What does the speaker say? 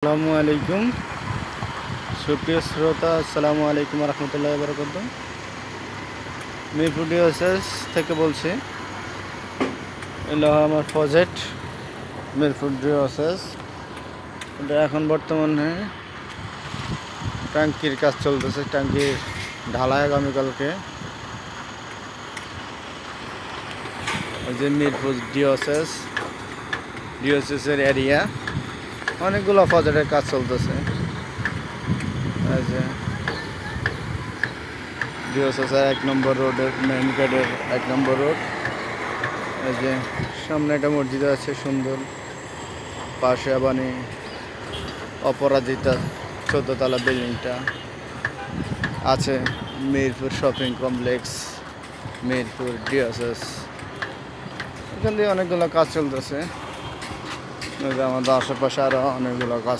আসসালামু আলাইকুম সুপ্রিয় শ্রোতা, আসসালামু আলাইকুম রহমতুল্লাহ বরকাত। মিরপুর ডিওএসএস থেকে বলছি। এলো আমার প্রজেক্ট মিরপুর ডিওএসএস। এটা এখন বর্তমানে ট্যাঙ্কির কাজ চলতেছে, ট্যাঙ্কির ঢালাই আগামীকালকে। এই যে মিরপুর ডিওএসএসের এরিয়া, অনেকগুলো প্রজেক্টের কাজ চলতেছে। এই যে ডিওএসএসের 1 নম্বর রোডের মেইন গেটের 1 নম্বর রোড। এই যে সামনে একটা মসজিদ আছে সুন্দর, পাশে আবানি অপরাজিতা 14 তলা বিল্ডিংটা আছে। মিরপুর শপিং কমপ্লেক্স, মিরপুর ডিওএসএস, এখান দিয়ে অনেকগুলো কাজ চলতেছে। আমাদের আশেপাশে আরও অনেকগুলো কাজ